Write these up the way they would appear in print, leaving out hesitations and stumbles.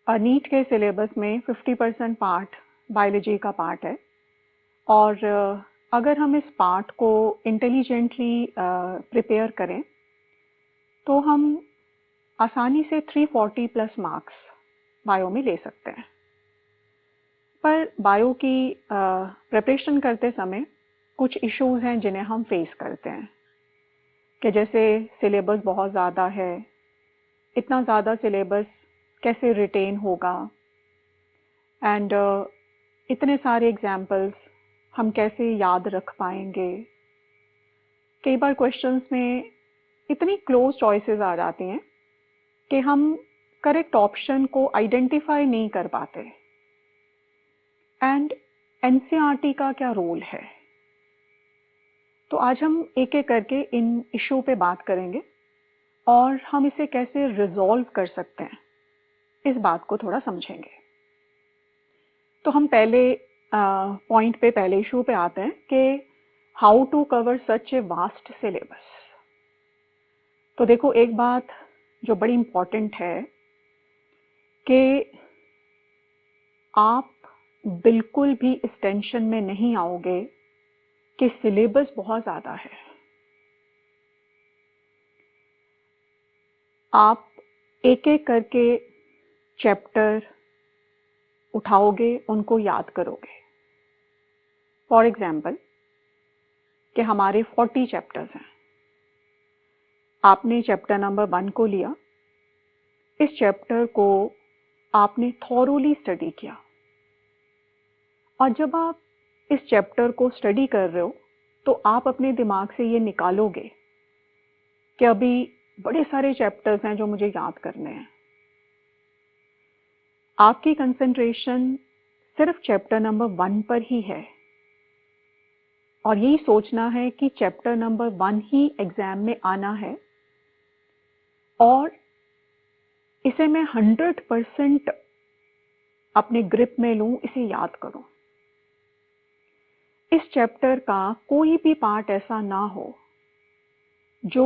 NEET के syllabus में 50% part biology का पार्ट है और अगर हम इस पार्ट को इंटेलिजेंटली प्रिपेयर करें तो हम आसानी से 340 प्लस मार्क्स बायो में ले सकते हैं। पर बायो की प्रिपरेशन करते समय कुछ इश्यूज हैं जिन्हें हम फेस करते हैं कि जैसे सिलेबस बहुत ज़्यादा है, इतना ज़्यादा सिलेबस कैसे रिटेन होगा एंड इतने सारे एग्जाम्पल्स हम कैसे याद रख पाएंगे। कई बार क्वेश्चंस में इतनी क्लोज चॉइसेस आ जाती हैं कि हम करेक्ट ऑप्शन को आइडेंटिफाई नहीं कर पाते। एंड एनसीईआरटी का क्या रोल है, तो आज हम एक एक करके इन इशू पे बात करेंगे और हम इसे कैसे रिजॉल्व कर सकते हैं इस बात को थोड़ा समझेंगे। तो हम पहले पॉइंट पे, पहले इशू पे आते हैं कि how to cover such a vast syllabus. तो देखो, एक बात जो बड़ी इम्पॉर्टेंट है कि आप बिल्कुल भी इस टेंशन में नहीं आओगे कि सिलेबस बहुत ज़्यादा है। आप एक एक करके चैप्टर उठाओगे, उनको याद करोगे। फॉर एग्जाम्पल कि हमारे 40 चैप्टर्स हैं, आपने चैप्टर नंबर 1 को लिया, इस चैप्टर को आपने थॉरोली स्टडी किया और जब आप इस चैप्टर को स्टडी कर रहे हो तो आप अपने दिमाग से ये निकालोगे कि अभी बड़े सारे चैप्टर्स हैं जो मुझे याद करने हैं। आपकी कंसंट्रेशन सिर्फ चैप्टर नंबर 1 पर ही है और यही सोचना है कि चैप्टर नंबर 1 ही एग्जाम में आना है और इसे मैं 100% अपने ग्रिप में लूं, इसे याद करूं। इस चैप्टर का कोई भी पार्ट ऐसा ना हो जो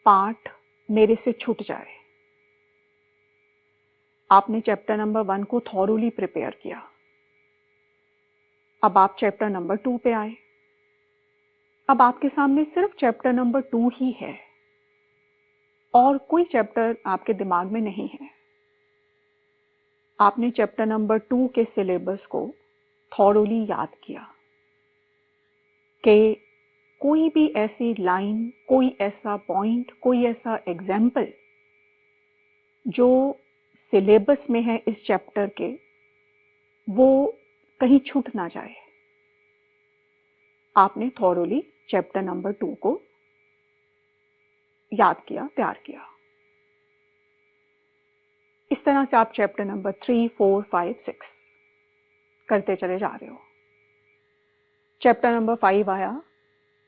पार्ट मेरे से छूट जाए। आपने चैप्टर नंबर 1 को थॉरोली प्रिपेयर किया, अब आप चैप्टर नंबर 2 पे आए। अब आपके सामने सिर्फ चैप्टर नंबर 2 ही है और कोई चैप्टर आपके दिमाग में नहीं है। आपने चैप्टर नंबर 2 के सिलेबस को थॉरोली याद किया कि कोई भी ऐसी लाइन, कोई ऐसा पॉइंट, कोई ऐसा एग्जाम्पल जो सिलेबस में है इस चैप्टर के, वो कहीं छूट ना जाए। आपने थॉरोली चैप्टर नंबर 2 को याद किया, तैयार किया। इस तरह से आप चैप्टर नंबर 3, 4, 5, 6 करते चले जा रहे हो। चैप्टर नंबर 5 आया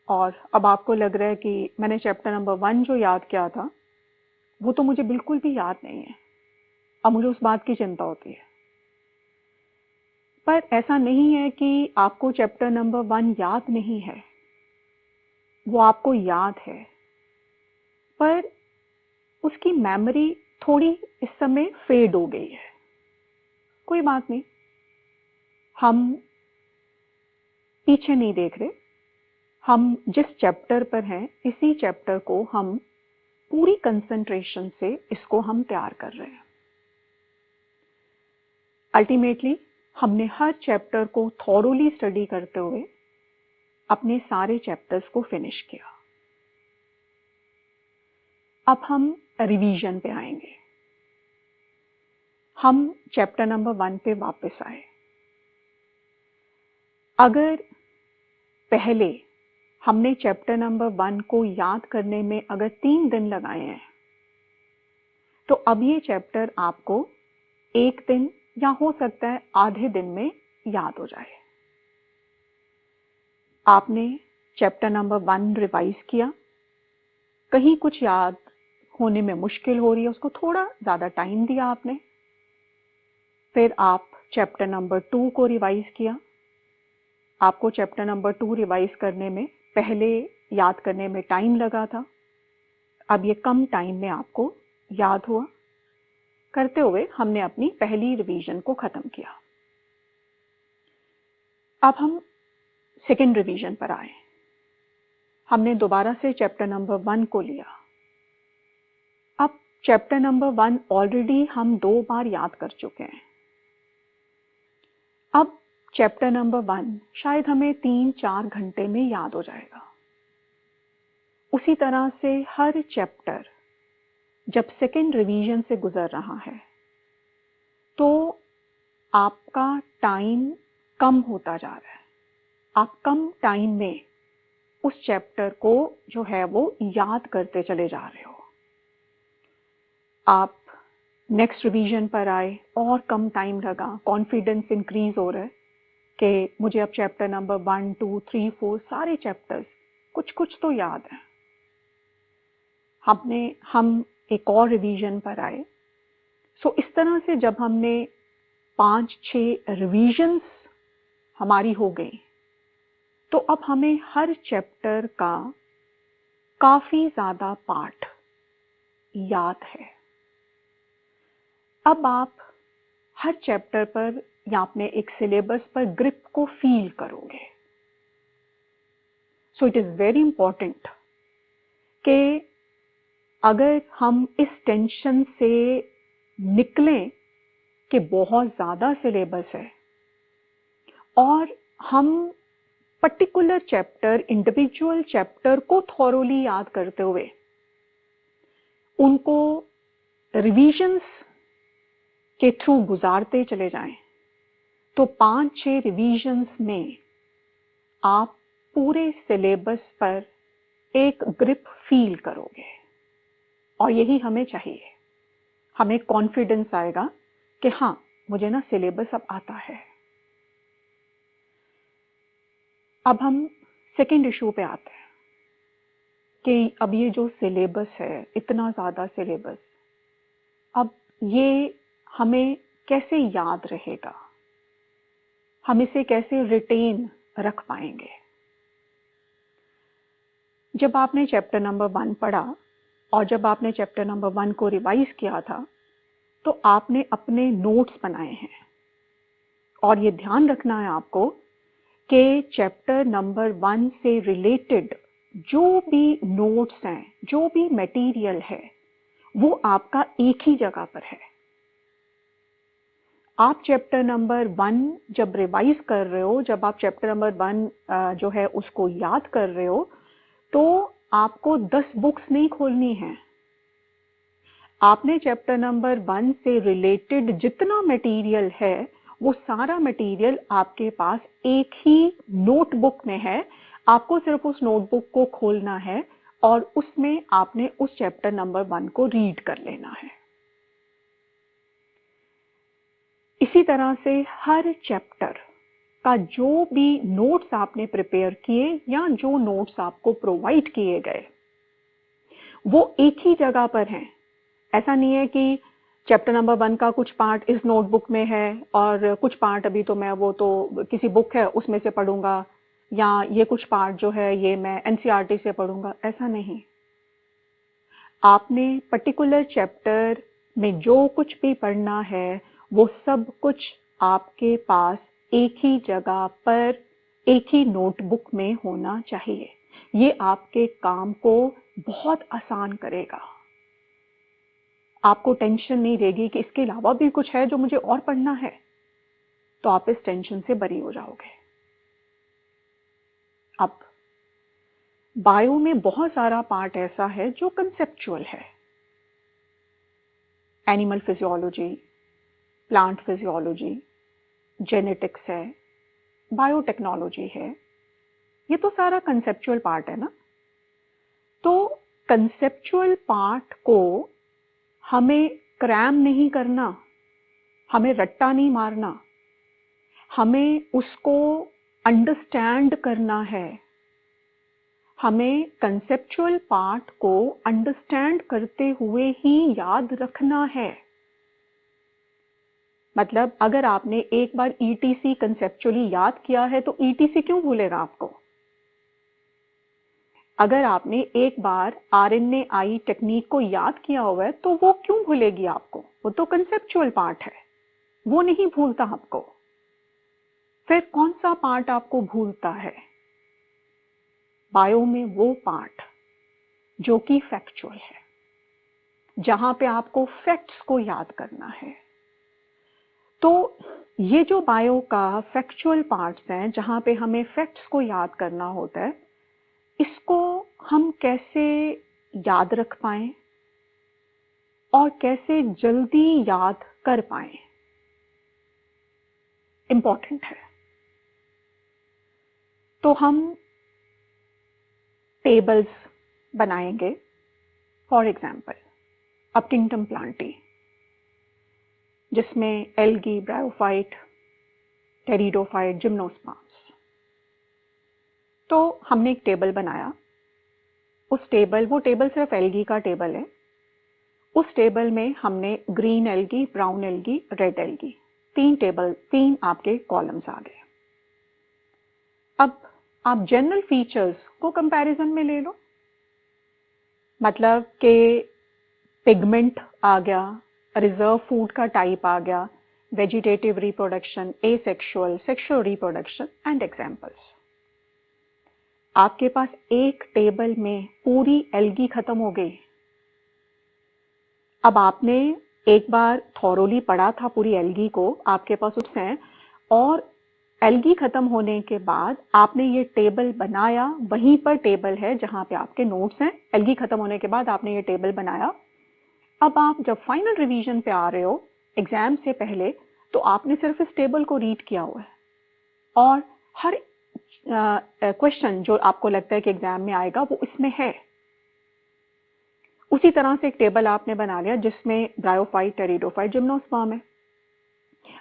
और अब आपको लग रहा है कि मैंने चैप्टर नंबर 1 जो याद किया था वो तो मुझे बिल्कुल भी याद नहीं है। अब मुझे उस बात की चिंता होती है। पर ऐसा नहीं है कि आपको चैप्टर नंबर 1 याद नहीं है, वो आपको याद है, पर उसकी मेमोरी थोड़ी इस समय फेड हो गई है। कोई बात नहीं, हम पीछे नहीं देख रहे, हम जिस चैप्टर पर हैं इसी चैप्टर को हम पूरी कंसंट्रेशन से इसको हम तैयार कर रहे हैं। अल्टीमेटली हमने हर चैप्टर को थॉरोली स्टडी करते हुए अपने सारे चैप्टर्स को फिनिश किया। अब हम रिवीजन पे आएंगे। हम चैप्टर नंबर 1 पे वापस आए। अगर पहले हमने चैप्टर नंबर 1 को याद करने में अगर 3 दिन लगाए हैं, तो अब ये चैप्टर आपको 1 दिन या हो सकता है आधे दिन में याद हो जाए। आपने चैप्टर नंबर 1 रिवाइज किया, कहीं कुछ याद होने में मुश्किल हो रही है, उसको थोड़ा ज़्यादा टाइम दिया आपने। फिर आप चैप्टर नंबर 2 को रिवाइज किया। आपको चैप्टर नंबर 2 रिवाइज करने में पहले याद करने में टाइम लगा था, अब ये कम टाइम में आपको याद हुआ। करते हुए हमने अपनी पहली रिवीजन को खत्म किया। अब हम सेकेंड रिवीजन पर आए। हमने दोबारा से चैप्टर नंबर 1 को लिया। अब चैप्टर नंबर 1 ऑलरेडी हम 2 बार याद कर चुके हैं। अब चैप्टर नंबर 1 शायद हमें 3-4 घंटे में याद हो जाएगा। उसी तरह से हर चैप्टर जब सेकेंड रिवीजन से गुजर रहा है तो आपका टाइम कम होता जा रहा है। आप कम टाइम में उस चैप्टर को जो है वो याद करते चले जा रहे हो। आप नेक्स्ट रिवीजन पर आए और कम टाइम लगा, कॉन्फिडेंस इंक्रीज हो रहा है कि मुझे अब चैप्टर नंबर 1, 2, 3, 4 सारे चैप्टर्स कुछ कुछ तो याद है। हम एक और रिवीजन पर आए। सो इस तरह से जब हमने 5-6 रिवीजन्स हमारी हो गई तो अब हमें हर चैप्टर का काफी ज्यादा पार्ट याद है। अब आप हर चैप्टर पर या अपने एक सिलेबस पर ग्रिप को फील करोगे। So it is very important कि अगर हम इस टेंशन से निकलें कि बहुत ज्यादा सिलेबस है और हम पर्टिकुलर चैप्टर, इंडिविजुअल चैप्टर को थॉरोली याद करते हुए उनको रिवीजन्स के थ्रू गुजारते चले जाएं, तो 5-6 रिवीजन्स में आप पूरे सिलेबस पर एक ग्रिप फील करोगे और यही हमें चाहिए। हमें कॉन्फिडेंस आएगा कि हाँ, मुझे ना सिलेबस अब आता है। अब हम सेकेंड इशू पे आते हैं कि अब ये जो सिलेबस है, इतना ज़्यादा सिलेबस, अब ये हमें कैसे याद रहेगा, हम इसे कैसे रिटेन रख पाएंगे। जब आपने चैप्टर नंबर 1 पढ़ा और जब आपने चैप्टर नंबर 1 को रिवाइज किया था तो आपने अपने नोट्स बनाए हैं और ये ध्यान रखना है आपको कि चैप्टर नंबर 1 से रिलेटेड जो भी नोट्स हैं, जो भी मटेरियल है, वो आपका एक ही जगह पर है। आप चैप्टर नंबर 1 जब रिवाइज कर रहे हो, जब आप चैप्टर नंबर 1 जो है उसको याद कर रहे हो, तो आपको 10 बुक्स नहीं खोलनी है। आपने चैप्टर नंबर 1 से रिलेटेड जितना मटेरियल है वो सारा मटेरियल आपके पास एक ही नोटबुक में है। आपको सिर्फ उस नोटबुक को खोलना है और उसमें आपने उस चैप्टर नंबर 1 को रीड कर लेना है। इसी तरह से हर चैप्टर का जो भी नोट्स आपने प्रिपेयर किए या जो नोट्स आपको प्रोवाइड किए गए वो एक ही जगह पर हैं। ऐसा नहीं है कि चैप्टर नंबर 1 का कुछ पार्ट इस नोटबुक में है और कुछ पार्ट अभी तो मैं वो तो किसी बुक है उसमें से पढ़ूंगा, या ये कुछ पार्ट जो है ये मैं एनसीईआरटी से पढ़ूंगा। ऐसा नहीं। आपने पर्टिकुलर चैप्टर में जो कुछ भी पढ़ना है वो सब कुछ आपके पास एक ही जगह पर एक ही नोटबुक में होना चाहिए। ये आपके काम को बहुत आसान करेगा। आपको टेंशन नहीं रहेगी कि इसके अलावा भी कुछ है जो मुझे और पढ़ना है, तो आप इस टेंशन से बरी हो जाओगे। अब बायो में बहुत सारा पार्ट ऐसा है जो कंसेप्चुअल है। Animal physiology, plant physiology, genetics है, बायोटेक्नोलॉजी है, ये तो सारा कंसेप्चुअल पार्ट है ना। तो कंसेप्चुअल पार्ट को हमें क्रैम नहीं करना, हमें रट्टा नहीं मारना, हमें उसको अंडरस्टैंड करना है। हमें कंसेप्चुअल पार्ट को अंडरस्टैंड करते हुए ही याद रखना है। मतलब अगर आपने एक बार ईटीसी कंसेप्चुअली याद किया है तो ईटीसी क्यों भूलेगा आपको? अगर आपने एक बार RNAi टेक्निक को याद किया हुआ है तो वो क्यों भूलेगी आपको? वो तो कंसेप्चुअल पार्ट है, वो नहीं भूलता आपको। फिर कौन सा पार्ट आपको भूलता है? बायो में वो पार्ट जो कि फैक्चुअल है, जहां पे आपको फैक्ट्स को याद करना है। तो ये जो बायो का फैक्चुअल पार्ट्स हैं, जहां पे हमें फैक्ट्स को याद करना होता है, इसको हम कैसे याद रख पाएं और कैसे जल्दी याद कर पाएं, इंपॉर्टेंट है। तो हम टेबल्स बनाएंगे। फॉर एग्जाम्पल अपटिंगटम प्लांटी, जिसमें एल्गी, ब्रायोफाइट, टेरिडोफाइट, जिम्नोस्पर्म्स। तो हमने एक टेबल बनाया। वो टेबल सिर्फ एल्गी का टेबल है। उस टेबल में हमने green algae, brown algae, red algae, तीन आपके कॉलम्स आ गए। अब आप जनरल फीचर्स को कंपैरिजन में ले लो, मतलब कि पिगमेंट आ गया, रिजर्व फूड का टाइप आ गया, vegetative reproduction, asexual, sexual reproduction and examples. आपके पास एक टेबल में पूरी एल्गी खत्म हो गई। अब आपने एक बार थॉरोली पढ़ा था पूरी एल्गी को, आपके पास उससे, और एल्गी खत्म होने के बाद आपने ये टेबल बनाया, वहीं पर टेबल है जहां पे आपके नोट्स हैं। एल्गी खत्म होने के बाद आपने ये टेबल बनाया। अब आप जब फाइनल रिवीजन पे आ रहे हो एग्जाम से पहले, तो आपने सिर्फ इस टेबल को रीड किया हुआ है और हर क्वेश्चन जो आपको लगता है कि एग्जाम में आएगा वो इसमें है। उसी तरह से एक टेबल आपने बना लिया जिसमें ब्रायोफाइट, टेरिडोफाइट, जिम्नोस्पर्म है।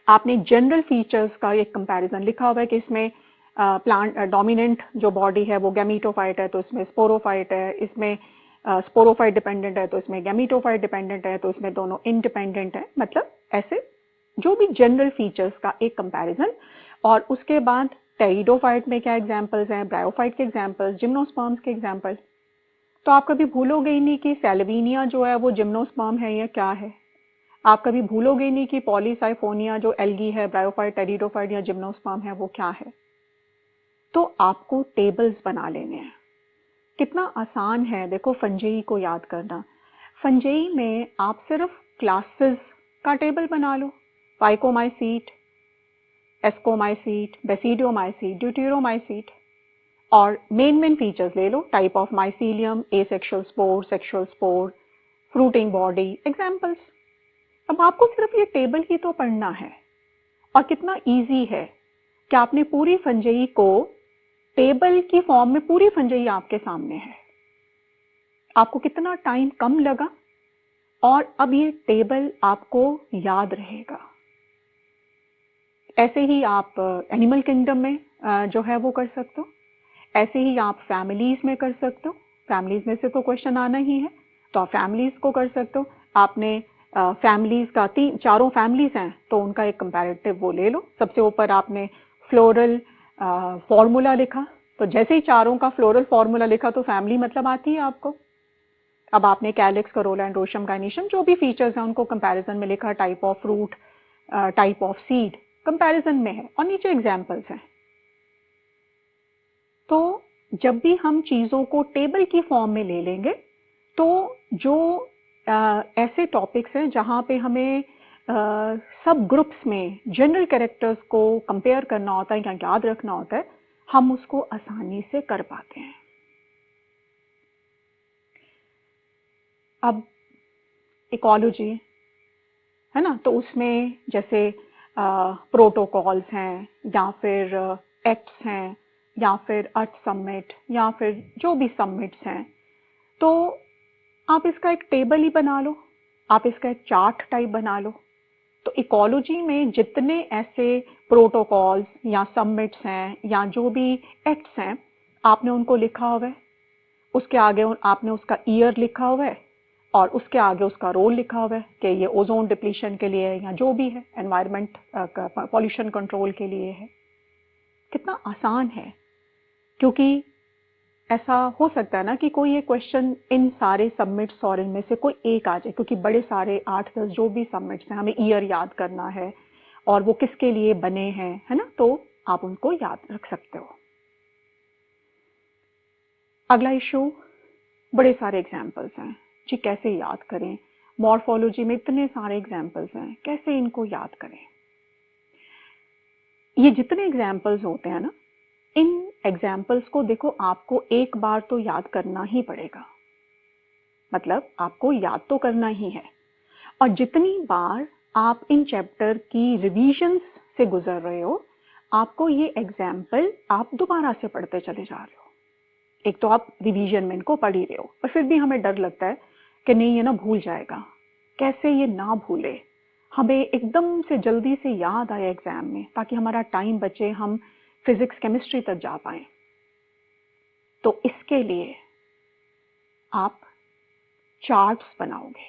आपने जनरल फीचर्स का एक कंपैरिजन लिखा हुआ है कि इसमें प्लांट डोमिनेंट जो बॉडी है वो गैमीटोफाइट है, तो इसमें स्पोरोफाइट है, इसमें स्पोरोफाइट डिपेंडेंट है तो इसमें गैमीटोफाइट डिपेंडेंट है, तो इसमें दोनों इंडिपेंडेंट है। मतलब ऐसे जो भी जनरल फीचर्स का एक कंपैरिजन। और उसके बाद टेरिडोफाइट में क्या एग्जांपल्स हैं, ब्रायोफाइट के एग्जांपल्स, जिम्नोस्पर्म्स के एग्जांपल। तो आप कभी भूलोगे ही नहीं कि सेल्विनिया जो है वो जिम्नोस्पर्म है या क्या है। आप कभी भूलोगे नहीं कि पॉलीसाइफोनिया जो एल्गी है, ब्रायोफाइट, टेरिडोफाइट या जिम्नोस्पर्म है, वो क्या है। तो आपको टेबल्स बना लेने हैं। कितना आसान है देखो फंजेई को याद करना। फंजेई में आप सिर्फ क्लासेस का टेबल बना लो, फाइकोमाइसीट, एस्कोमाइसीट, बेसिडियोमाइसीट, ड्यूटेरोमाइसीट, और मेन फीचर्स ले लो, type of mycelium, asexual spore, fruiting body, examples. अब आपको सिर्फ ये टेबल ही तो पढ़ना है, और कितना इजी है कि आपने पूरी फंजई को टेबल की फॉर्म में, पूरी फंजई आपके सामने है। आपको कितना टाइम कम लगा, और अब ये टेबल आपको याद रहेगा। ऐसे ही आप एनिमल किंगडम में जो है वो कर सकते हो, ऐसे ही आप फैमिलीज में कर सकते हो। फैमिलीज में से तो क्वेश्चन आना ही है, तो आप फैमिलीज को कर सकते हो। आपने फैमिलीज का चारों फैमिलीज हैं तो उनका एक कंपैरेटिव वो ले लो। सबसे ऊपर आपने फ्लोरल फॉर्मूला लिखा, तो जैसे ही चारों का फ्लोरल फॉर्मूला लिखा तो फैमिली मतलब आती है आपको। अब आपने कैलिक्स, करोला एंड रोशम, गाइनिशियम, जो भी फीचर्स हैं उनको कंपैरिजन में लिखा। Type of fruit, type of seed comparison में है, और नीचे एग्जाम्पल्स हैं। तो जब भी हम चीज़ों को टेबल की फॉर्म में ले लेंगे, तो जो ऐसे टॉपिक्स हैं जहाँ पे हमें सब ग्रुप्स में जनरल कैरेक्टर्स को कंपेयर करना होता है या याद रखना होता है, हम उसको आसानी से कर पाते हैं। अब इकोलॉजी है ना, तो उसमें जैसे प्रोटोकॉल्स हैं, या फिर एक्ट्स हैं, या फिर अर्थ समिट, या फिर जो भी समिट्स हैं, तो आप इसका एक टेबल ही बना लो, आप इसका एक चार्ट टाइप बना लो। तो इकोलॉजी में जितने ऐसे प्रोटोकॉल्स या समिट्स हैं या जो भी एक्ट्स हैं, आपने उनको लिखा हुआ है। उसके आगे आपने उसका ईयर लिखा हुआ है, और उसके आगे उसका रोल लिखा हुआ है कि ये ओजोन डिप्लीशन के लिए है या जो भी है, एनवायरनमेंट पॉल्यूशन कंट्रोल के लिए है। कितना आसान है, क्योंकि ऐसा हो सकता है ना कि कोई एक क्वेश्चन इन सारे सबमिट्स और इनमें से कोई एक आ जाए, क्योंकि बड़े सारे 8-10 जो भी सबमिट्स हैं, हमें ईयर याद करना है और वो किसके लिए बने हैं, है ना, तो आप उनको याद रख सकते हो। अगला इशू, बड़े सारे एग्जाम्पल्स हैं जी, कैसे याद करें? मॉर्फोलॉजी में इतने सारे एग्जाम्पल्स हैं, कैसे इनको याद करें? ये जितने एग्जाम्पल्स होते हैं ना, इन एग्जाम्पल्स को देखो, आपको एक बार तो याद करना ही पड़ेगा, मतलब आपको याद तो करना ही है। और जितनी बार आप इन चैप्टर की रिवीजन से गुजर रहे हो, आपको ये एग्जाम्पल आप दोबारा से पढ़ते चले जा रहे हो। एक तो आप रिवीजन में इनको पढ़ ही रहे हो, पर फिर भी हमें डर लगता है कि नहीं ये ना भूल जाएगा। कैसे ये ना भूले, हमें एकदम से जल्दी से याद आए एग्जाम में, ताकि हमारा टाइम बचे, हम फिजिक्स केमिस्ट्री तक जा पाए। तो इसके लिए आप चार्ट्स बनाओगे।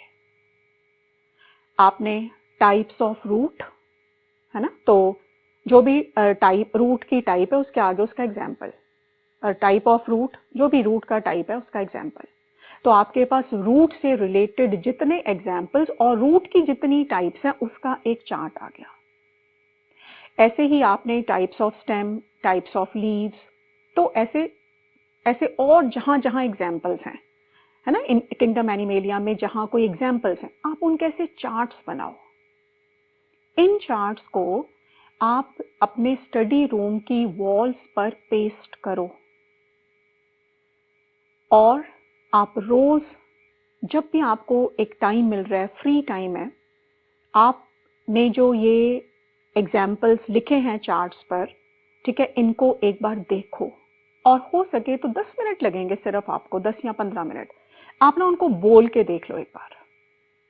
आपने टाइप्स ऑफ रूट, है ना, तो जो भी टाइप रूट की टाइप है उसके आगे उसका एग्जाम्पल, टाइप ऑफ रूट, जो भी रूट का टाइप है उसका एग्जाम्पल। तो आपके पास रूट से रिलेटेड जितने एग्जाम्पल्स और रूट की जितनी टाइप्स हैं उसका एक चार्ट आ गया। ऐसे ही आपने types of stem, types of leaves, तो ऐसे ऐसे और जहां जहां एग्जाम्पल्स हैं, है ना, इन किंगडम एनिमेलिया में जहां कोई एग्जाम्पल्स हैं, आप उनके ऐसे चार्ट्स बनाओ। इन चार्ट्स को आप अपने स्टडी रूम की वॉल्स पर पेस्ट करो और आप रोज, जब भी आपको एक टाइम मिल रहा है, फ्री टाइम है, आपने जो ये एग्जाम्पल्स लिखे हैं चार्ट्स पर, ठीक है, इनको एक बार देखो। और हो सके तो 10 मिनट लगेंगे सिर्फ आपको, 10 या 15 मिनट, आप ना उनको बोल के देख लो एक बार,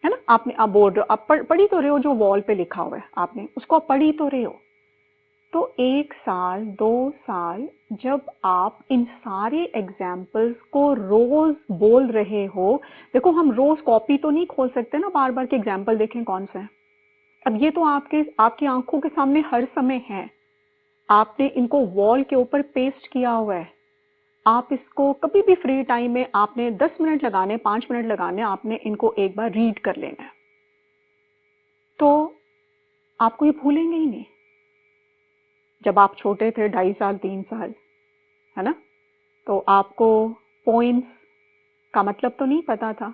है ना। आप बोल रहे हो, आप पढ़ी तो रहे हो, जो वॉल पे लिखा हुआ है आपने उसको आप पढ़ी तो रहे हो। तो 1 साल 2 साल जब आप इन सारे एग्जाम्पल्स को रोज बोल रहे हो, देखो हम रोज कॉपी तो नहीं खोल सकते ना बार बार के एग्जाम्पल देखें कौन सा है। अब ये तो आपकी आंखों के सामने हर समय है, आपने इनको वॉल के ऊपर पेस्ट किया हुआ है। आप इसको कभी भी फ्री टाइम में आपने 10 मिनट लगाने, 5 मिनट लगाने, आपने इनको एक बार रीड कर लेना है, तो आपको ये भूलेंगे ही नहीं। जब आप छोटे थे, 2.5 साल 3 साल, है ना, तो आपको पोइम्स का मतलब तो नहीं पता था,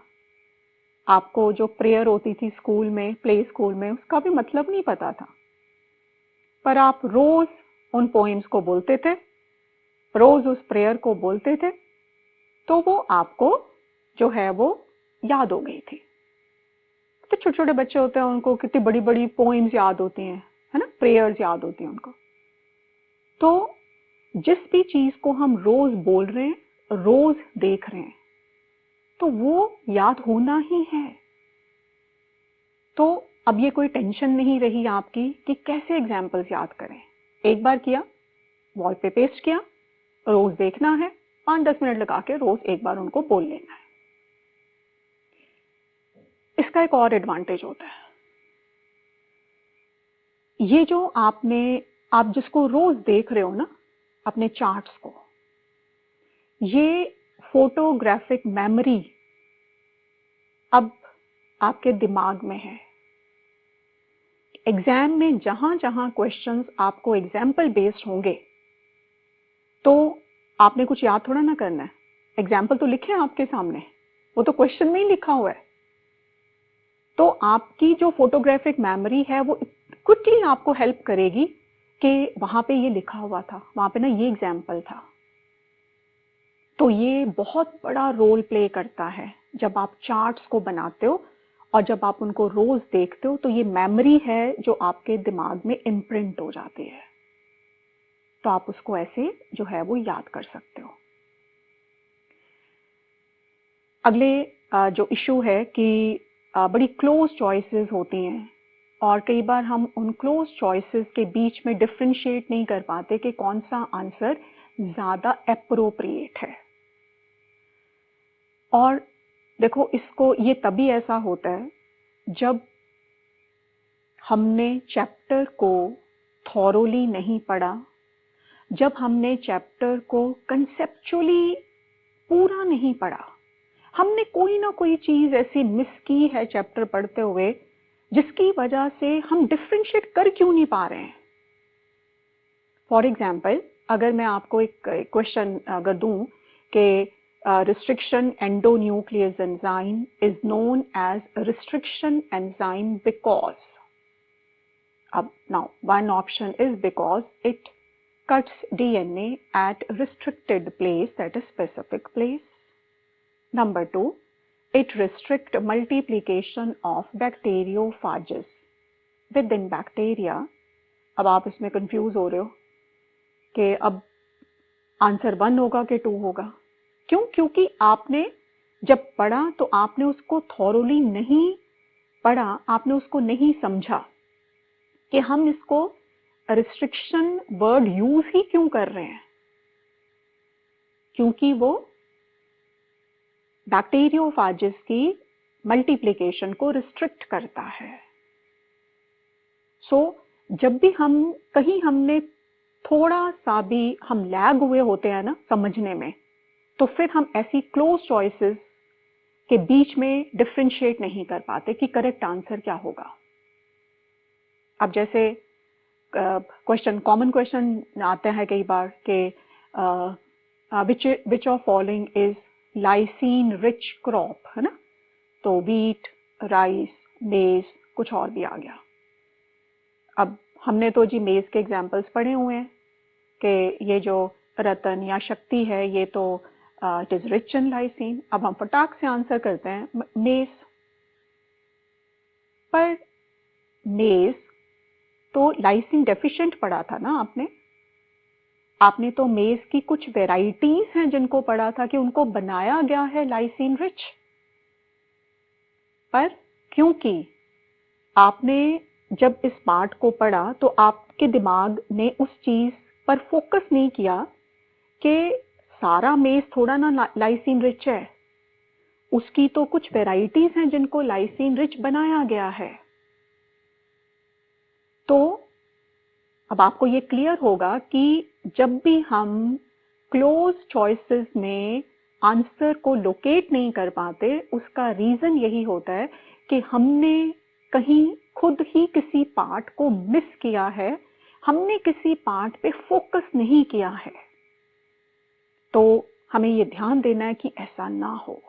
आपको जो प्रेयर होती थी स्कूल में, प्ले स्कूल में, उसका भी मतलब नहीं पता था, पर आप रोज उन पोइम्स को बोलते थे, रोज उस प्रेयर को बोलते थे, तो वो आपको जो है वो याद हो गई थी। तो छोटे छोटे बच्चे होते हैं, उनको कितनी बड़ी बड़ी पोइम्स याद होती हैं, है ना, प्रेयर्स याद होती हैं उनको। तो जिस भी चीज को हम रोज बोल रहे हैं, रोज देख रहे हैं, तो वो याद होना ही है। तो अब ये कोई टेंशन नहीं रही आपकी कि कैसे एग्जाम्पल्स याद करें। एक बार किया, वॉल पे पेस्ट किया, रोज देखना है, 5-10 मिनट लगा के रोज एक बार उनको बोल लेना है। इसका एक और एडवांटेज होता है, ये जो आप जिसको रोज देख रहे हो ना, अपने चार्ट्स को, ये फोटोग्राफिक मेमोरी अब आपके दिमाग में है। एग्जाम में जहां जहां क्वेश्चंस आपको एग्जाम्पल बेस्ड होंगे, तो आपने कुछ याद थोड़ा ना करना है, एग्जाम्पल तो लिखे हैं आपके सामने, वो तो क्वेश्चन में ही लिखा हुआ है। तो आपकी जो फोटोग्राफिक मेमोरी है वो क्विकली आपको हेल्प करेगी कि वहां पे ये लिखा हुआ था, वहां पे ना ये एग्जाम्पल था। तो ये बहुत बड़ा रोल प्ले करता है जब आप चार्ट्स को बनाते हो, और जब आप उनको रोज देखते हो, तो ये मेमोरी है जो आपके दिमाग में इम्प्रिंट हो जाती है, तो आप उसको ऐसे जो है वो याद कर सकते हो। अगले जो इशू है कि बड़ी क्लोज चॉइसेस होती हैं, और कई बार हम उन क्लोज चॉइसेस के बीच में डिफरेंशिएट नहीं कर पाते कि कौन सा आंसर ज्यादा अप्रोप्रिएट है। और देखो, इसको ये तभी ऐसा होता है जब हमने चैप्टर को थॉरोली नहीं पढ़ा, जब हमने चैप्टर को कंसेप्चुअली पूरा नहीं पढ़ा, हमने कोई ना कोई चीज ऐसी मिस की है चैप्टर पढ़ते हुए जिसकी वजह से हम डिफ्रेंशिएट कर क्यों नहीं पा रहे हैं। फॉर एग्जाम्पल, अगर मैं आपको एक क्वेश्चन अगर दूं कि restriction endonuclease enzyme is known as restriction enzyme because, now one option is because it cuts DNA at restricted place, at a specific place. Number 2, it restricts multiplication of bacteriophages within bacteria. अब आप इसमें confuse हो रहे हो कि अब answer 1 होगा कि 2 होगा। क्यों? क्योंकि आपने जब पढ़ा तो आपने उसको थॉरोली नहीं पढ़ा, आपने उसको नहीं समझा कि हम इसको रिस्ट्रिक्शन वर्ड यूज ही क्यों कर रहे हैं, क्योंकि वो बैक्टीरियोफाजिस की मल्टीप्लिकेशन को रिस्ट्रिक्ट करता है। जब भी हम कहीं हमने थोड़ा सा भी हम लैग हुए होते हैं ना समझने में, तो फिर हम ऐसी क्लोज चॉइसेस के बीच में डिफरेंशिएट नहीं कर पाते कि करेक्ट आंसर क्या होगा। अब जैसे कॉमन क्वेश्चन आते हैं कई बार कि which of following is lysine rich crop, है ना, तो व्हीट, राइस, मेज, कुछ और भी आ गया। अब हमने तो जी मेज के एग्जाम्पल्स पढ़े हुए हैं कि ये जो रतन या शक्ति है ये तो it is rich in lysine. अब हम फटाक से आंसर करते हैं मेज, पर मेज तो लाइसिन डेफिशिएंट पढ़ा था ना आपने तो मेज की कुछ वेराइटीज हैं जिनको पढ़ा था कि उनको बनाया गया है लाइसिन रिच। पर क्योंकि आपने जब इस पार्ट को पढ़ा तो आपके दिमाग ने उस चीज पर फोकस नहीं किया कि सारा मेज थोड़ा ना लाइसिन रिच है, उसकी तो कुछ वेराइटीज हैं जिनको लाइसिन रिच बनाया गया है। तो अब आपको ये क्लियर होगा कि जब भी हम क्लोज चॉइसेस में आंसर को लोकेट नहीं कर पाते, उसका रीजन यही होता है कि हमने कहीं खुद ही किसी पार्ट को मिस किया है, हमने किसी पार्ट पे फोकस नहीं किया है। तो हमें ये ध्यान देना है कि ऐसा ना हो।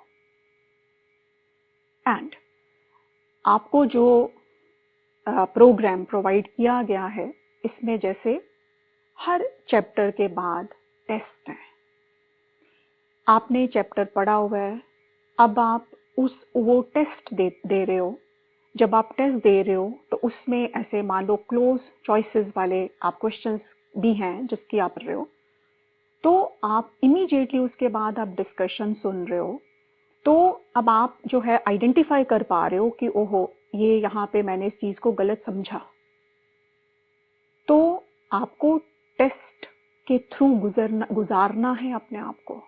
एंड आपको जो प्रोग्राम प्रोवाइड किया गया है इसमें जैसे हर चैप्टर के बाद टेस्ट है, आपने चैप्टर पढ़ा हुआ है, अब आप वो टेस्ट दे रहे हो। जब आप टेस्ट दे रहे हो तो उसमें ऐसे मान लो क्लोज चॉइसेस वाले आप क्वेश्चंस भी हैं जिसकी आप पढ़ रहे हो, तो आप इमीडिएटली उसके बाद आप डिस्कशन सुन रहे हो, तो अब आप जो है आइडेंटिफाई कर पा रहे हो कि ओहो ये यहाँ पे मैंने इस चीज को गलत समझा। तो आपको टेस्ट के थ्रू गुजारना है अपने आप को।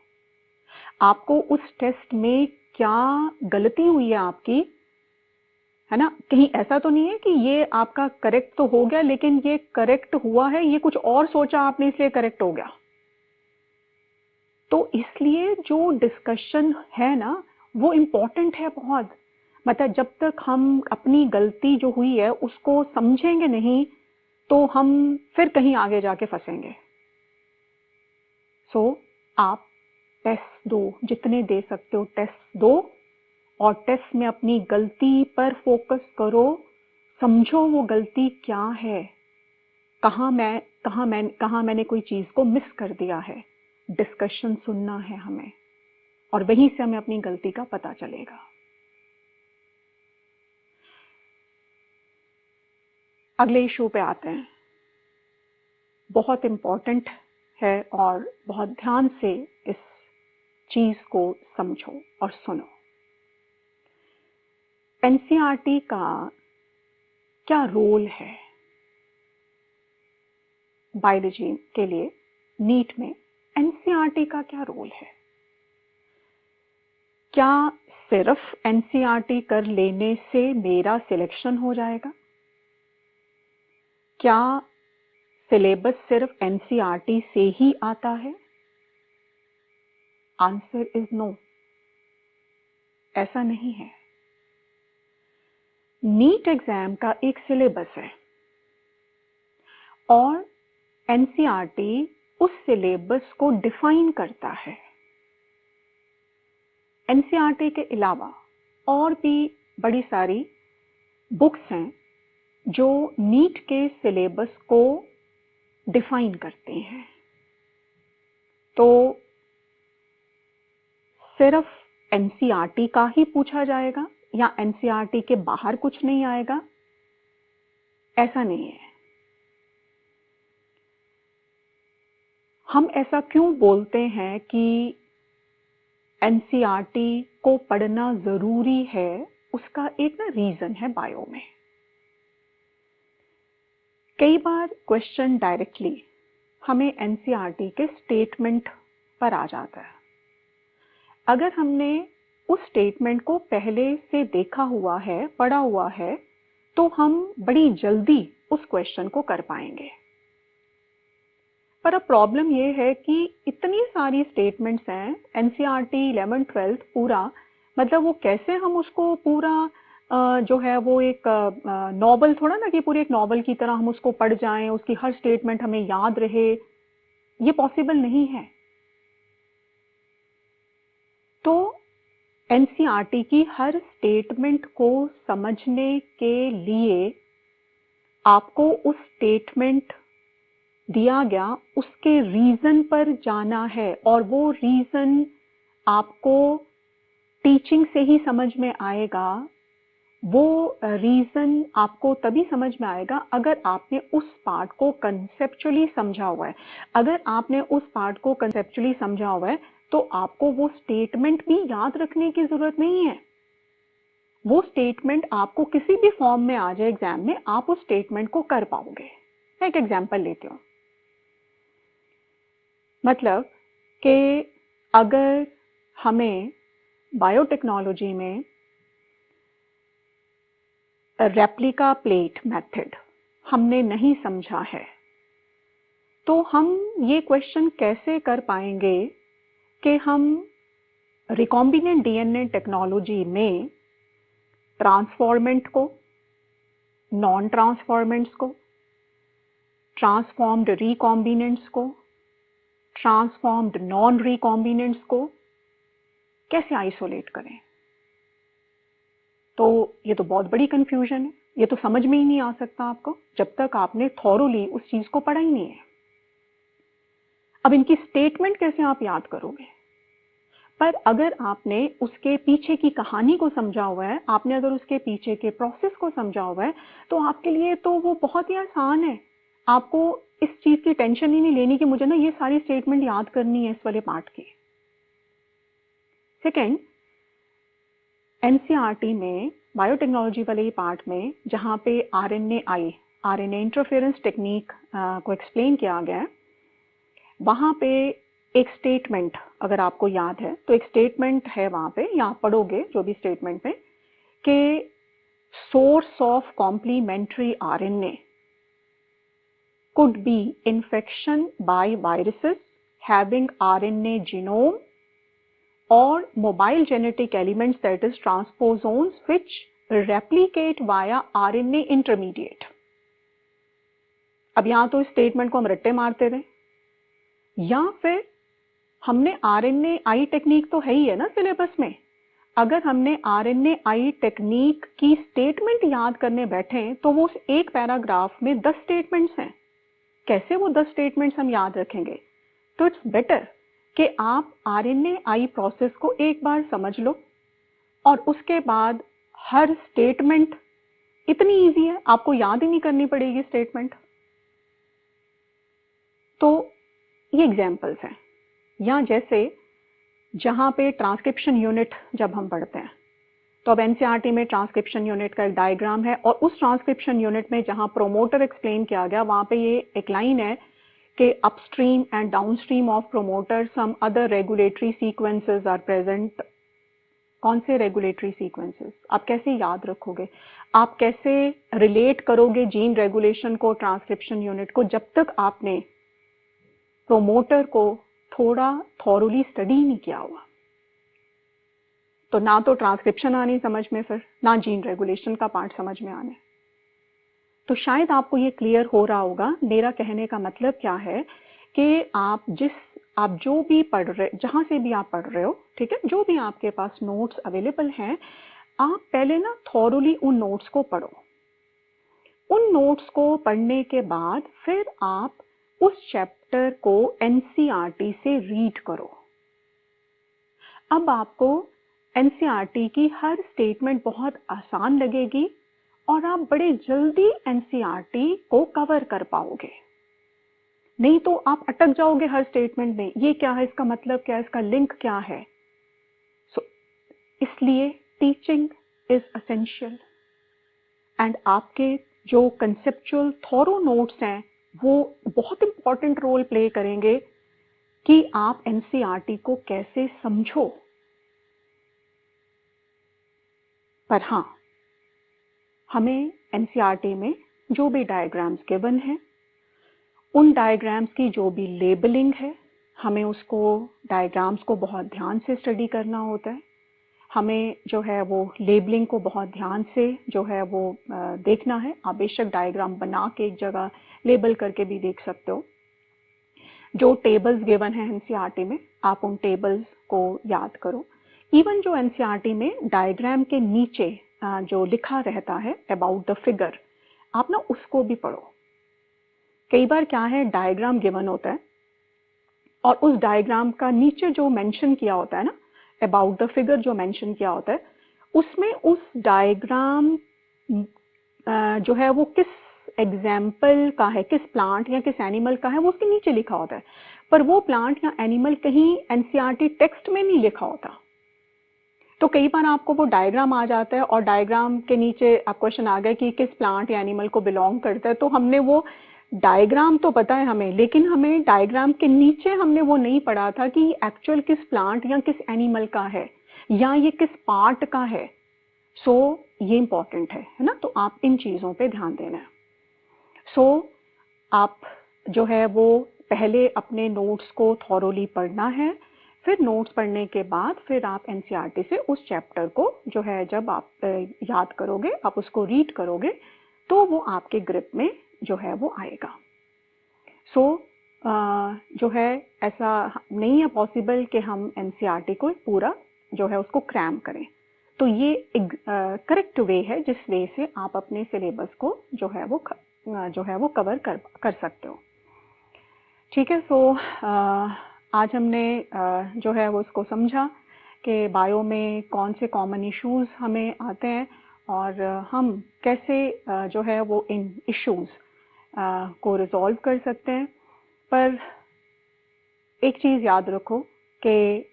आपको उस टेस्ट में क्या गलती हुई है आपकी, है ना, कहीं ऐसा तो नहीं है कि ये आपका करेक्ट तो हो गया लेकिन ये करेक्ट हुआ है, ये कुछ और सोचा आपने इसलिए करेक्ट हो गया। तो इसलिए जो डिस्कशन है ना वो इम्पोर्टेंट है बहुत। मतलब जब तक हम अपनी गलती जो हुई है उसको समझेंगे नहीं तो हम फिर कहीं आगे जाके फंसेंगे। आप टेस्ट दो, जितने दे सकते हो टेस्ट दो, और टेस्ट में अपनी गलती पर फोकस करो, समझो वो गलती क्या है, कहाँ मैंने कोई चीज को मिस कर दिया है। डिस्कशन सुनना है हमें और वहीं से हमें अपनी गलती का पता चलेगा। अगले इशू पे आते हैं, बहुत इंपॉर्टेंट है और बहुत ध्यान से इस चीज को समझो और सुनो। एनसीईआरटी का क्या रोल है बायोलॉजी के लिए? नीट में एनसीईआरटी का क्या रोल है? क्या सिर्फ एनसीईआरटी कर लेने से मेरा सिलेक्शन हो जाएगा? क्या सिलेबस सिर्फ एनसीईआरटी से ही आता है? आंसर इज नो, ऐसा नहीं है। नीट एग्जाम का एक सिलेबस है और एनसीईआरटी उस सिलेबस को डिफाइन करता है। एनसीईआरटी के अलावा और भी बड़ी सारी बुक्स हैं जो नीट के सिलेबस को डिफाइन करते हैं। तो सिर्फ एनसीईआरटी का ही पूछा जाएगा या एनसीईआरटी के बाहर कुछ नहीं आएगा, ऐसा नहीं है। हम ऐसा क्यों बोलते हैं कि एनसीईआरटी को पढ़ना जरूरी है, उसका एक ना रीजन है बायो में। कई बार क्वेश्चन डायरेक्टली हमें एनसीईआरटी के स्टेटमेंट पर आ जाता है। अगर हमने उस स्टेटमेंट को पहले से देखा हुआ है, पढ़ा हुआ है, तो हम बड़ी जल्दी उस क्वेश्चन को कर पाएंगे। पर अब प्रॉब्लम ये है कि इतनी सारी स्टेटमेंट्स हैं, एनसीईआरटी 11th 12th पूरा, मतलब वो कैसे हम उसको पूरा जो है वो एक नॉवल थोड़ा ना कि पूरी एक नॉवल की तरह हम उसको पढ़ जाएं, उसकी हर स्टेटमेंट हमें याद रहे, ये पॉसिबल नहीं है। तो एनसीईआरटी की हर स्टेटमेंट को समझने के लिए आपको उस स्टेटमेंट दिया गया उसके रीजन पर जाना है, और वो रीजन आपको टीचिंग से ही समझ में आएगा। वो रीजन आपको तभी समझ में आएगा अगर आपने उस पार्ट को कंसेप्चुअली समझा हुआ है। अगर आपने उस पार्ट को कंसेप्चुअली समझा हुआ है तो आपको वो स्टेटमेंट भी याद रखने की जरूरत नहीं है। वो स्टेटमेंट आपको किसी भी फॉर्म में आ जाए एग्जाम में, आप उस स्टेटमेंट को कर पाओगे। मैं एक एग्जांपल लेती हूँ। मतलब कि अगर हमें बायोटेक्नोलॉजी में रेप्लिका प्लेट मेथड हमने नहीं समझा है, तो हम ये क्वेश्चन कैसे कर पाएंगे कि हम रिकॉम्बिनेंट डीएनए टेक्नोलॉजी में ट्रांसफॉर्मेंट को, नॉन ट्रांसफॉर्मेंट्स को, ट्रांसफॉर्म्ड रिकॉम्बिनेंट्स को, ट्रांसफॉर्म्ड नॉन रिकॉम्बिनेंट्स को कैसे आइसोलेट करें। तो ये तो बहुत बड़ी कंफ्यूजन है, ये तो समझ में ही नहीं आ सकता आपको जब तक आपने थॉरोली उस चीज को पढ़ा ही नहीं है। अब इनकी स्टेटमेंट कैसे आप याद करोगे? पर अगर आपने उसके पीछे की कहानी को समझा हुआ है, आपने अगर उसके पीछे के प्रोसेस को समझा हुआ है, तो आपके लिए तो वो बहुत ही आसान है। आपको इस चीज की टेंशन ही नहीं लेनी कि मुझे ना ये सारी स्टेटमेंट याद करनी है इस वाले पार्ट की। सेकेंड, एनसीईआरटी में बायोटेक्नोलॉजी वाले ही पार्ट में जहाँ पे आरएनए इंटरफेरेंस टेक्निक को एक्सप्लेन किया गया है, वहाँ पे एक स्टेटमेंट अगर आपको याद है तो एक स्टेटमेंट है वहाँ पे, या आप पढ़ोगे जो भी स्टेटमेंट में, कि source of complementary RNA could be infection by viruses having RNA genome or mobile genetic elements, that is transposons, which replicate via RNA intermediate। अब यहां तो इस स्टेटमेंट को हम रट्टे मारते रहे, या फिर हमने RNAi टेक्निक तो है ही है ना सिलेबस में, अगर हमने RNAi टेक्निक की स्टेटमेंट याद करने बैठे तो वो उस एक पैराग्राफ में 10 स्टेटमेंट्स हैं। कैसे वो 10 स्टेटमेंट्स हम याद रखेंगे? तो इट्स बेटर कि आप RNAi प्रोसेस को एक बार समझ लो और उसके बाद हर स्टेटमेंट इतनी इजी है, आपको याद ही नहीं करनी पड़ेगी स्टेटमेंट। तो ये एग्जांपल्स हैं। या जैसे जहां पे ट्रांसक्रिप्शन यूनिट जब हम पढ़ते हैं, तो अब एनसीईआरटी में ट्रांसक्रिप्शन यूनिट का एक डायग्राम है, और उस ट्रांसक्रिप्शन यूनिट में जहां प्रोमोटर एक्सप्लेन किया गया, वहां पे ये एक लाइन है कि upstream and downstream of promoter some other regulatory sequences are present. कौन से रेगुलेटरी सीक्वेंसेस? आप कैसे याद रखोगे? आप कैसे रिलेट करोगे जीन रेगुलेशन को ट्रांसक्रिप्शन यूनिट को, जब तक आपने प्रोमोटर को थोड़ा थॉरोली स्टडी नहीं किया हुआ, तो ना तो ट्रांसक्रिप्शन आनी समझ में, फिर ना जीन रेगुलेशन का पार्ट समझ में आने। तो शायद आपको ये क्लियर हो रहा होगा मेरा कहने का मतलब क्या है कि आप जो भी पढ़ रहे, जहां से भी आप पढ़ रहे हो, ठीक है, जो भी आपके पास नोट्स अवेलेबल हैं, आप पहले ना थॉरोली उन नोट्स को पढ़ो। उन नोट्स को पढ़ने के बाद फिर आप उस चैप्टर को एनसीईआरटी से रीड करो। अब आपको एनसीईआरटी की हर स्टेटमेंट बहुत आसान लगेगी और आप बड़े जल्दी एनसीईआरटी को कवर कर पाओगे। नहीं तो आप अटक जाओगे हर स्टेटमेंट में, ये क्या है, इसका मतलब क्या है, इसका लिंक क्या है। इसलिए टीचिंग इज एसेंशियल एंड आपके जो कंसेप्चुअल थॉरो नोट्स हैं वो बहुत इंपॉर्टेंट रोल प्ले करेंगे कि आप एनसीईआरटी को कैसे समझो। पर हाँ, हमें एनसीईआरटी में जो भी डायग्राम्स गिवन है, उन डायग्राम्स की जो भी लेबलिंग है, हमें उसको डायग्राम्स को बहुत ध्यान से स्टडी करना होता है। हमें जो है वो लेबलिंग को बहुत ध्यान से जो है वो देखना है। आप बेशक डायग्राम बना के एक जगह लेबल करके भी देख सकते हो। जो टेबल्स गिवन है एनसीईआरटी में, आप उन टेबल्स को याद करो। इवन जो एनसीईआरटी में डायग्राम के नीचे जो लिखा रहता है अबाउट द फिगर, आप ना उसको भी पढ़ो। कई बार क्या है, डायग्राम गिवन होता है और उस डायग्राम का नीचे जो मेंशन किया होता है ना, अबाउट द फिगर जो मेंशन किया होता है, उसमें उस डायग्राम जो है वो किस एग्जाम्पल का है, किस प्लांट या किस एनिमल का है, वो उसके नीचे लिखा होता है। पर वो प्लांट या एनिमल कहीं एनसीईआरटी टेक्स्ट में नहीं लिखा होता। तो कई बार आपको वो डायग्राम आ जाता है और डायग्राम के नीचे आप क्वेश्चन आ गया कि किस प्लांट या एनिमल को बिलोंग करता है, तो हमने वो डायग्राम तो पता है हमें, लेकिन हमें डायग्राम के नीचे हमने वो नहीं पढ़ा था कि एक्चुअल किस प्लांट या किस एनिमल का है या ये किस पार्ट का है। सो ये इंपॉर्टेंट है ना। तो आप इन चीज़ों पे ध्यान देना है। सो आप जो है वो पहले अपने नोट्स को थॉरोली पढ़ना है, फिर नोट्स पढ़ने के बाद फिर आप एनसीईआरटी से उस चैप्टर को जो है जब आप याद करोगे, आप उसको रीड करोगे, तो वो आपके ग्रिप में जो है वो आएगा। सो जो है ऐसा नहीं है पॉसिबल कि हम एनसीईआरटी को पूरा जो है उसको क्रैम करें। तो ये एक करेक्ट वे है जिस वे से आप अपने सिलेबस को जो है वो कवर कर सकते हो। ठीक है। सो आज हमने जो है वो इसको समझा कि बायो में कौन से कॉमन इश्यूज हमें आते हैं और हम कैसे जो है वो इन इश्यूज को रिजॉल्व कर सकते हैं। पर एक चीज़ याद रखो कि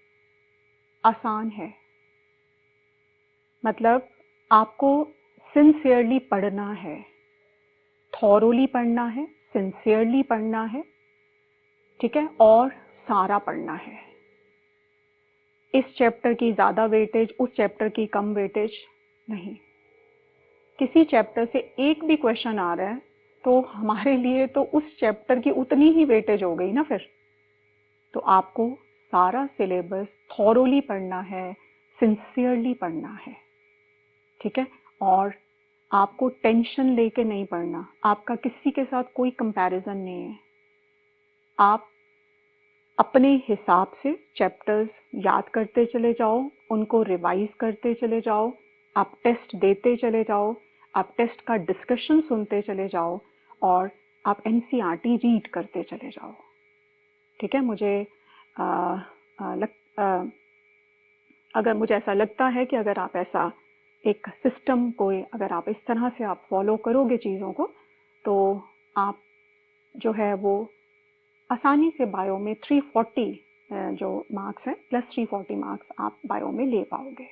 आसान है, मतलब आपको सिंसियरली पढ़ना है, थॉरोली पढ़ना है, सिंसियरली पढ़ना है, ठीक है, और सारा पढ़ना है। इस चैप्टर की ज़्यादा वेटेज, उस चैप्टर की कम वेटेज नहीं। किसी चैप्टर से एक भी क्वेश्चन आ रहा है तो हमारे लिए तो उस चैप्टर की उतनी ही वेटेज हो गई ना फिर। तो आपको सारा सिलेबस थॉरोली पढ़ना है, सिंसियरली पढ़ना है, ठीक है। और आपको टेंशन लेके नहीं पढ़ना, आपका किसी के साथ कोई कंपैरिजन नहीं है। आप अपने हिसाब से चैप्टर्स याद करते चले जाओ, उनको रिवाइज करते चले जाओ, आप टेस्ट देते चले जाओ, आप टेस्ट का डिस्कशन सुनते चले जाओ और आप एनसीईआरटी रीड करते चले जाओ, ठीक है। अगर मुझे ऐसा लगता है कि अगर आप ऐसा एक सिस्टम को अगर आप इस तरह से आप फॉलो करोगे चीज़ों को, तो आप जो है वो आसानी से बायो में 340 जो मार्क्स हैं प्लस 340 मार्क्स आप बायो में ले पाओगे।